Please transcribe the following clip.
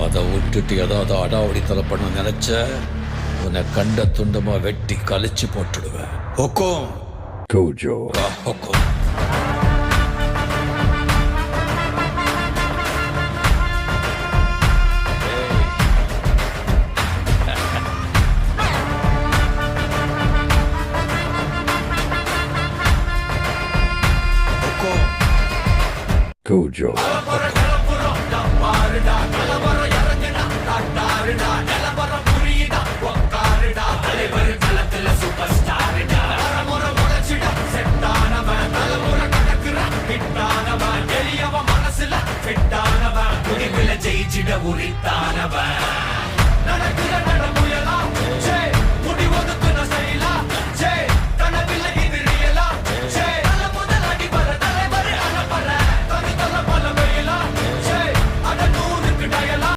அதை விட்டுட்டு ஏதாவது அடாவடித்தலை பண்ண நினைச்ச உன்னை கண்ட துண்டமா வெட்டி கழிச்சு போட்டுடுவேன். ஹொக்கோம் Gojo. ஹொக்கோம். Gojo. ஜெயிச்சிட உரித்தானவன்.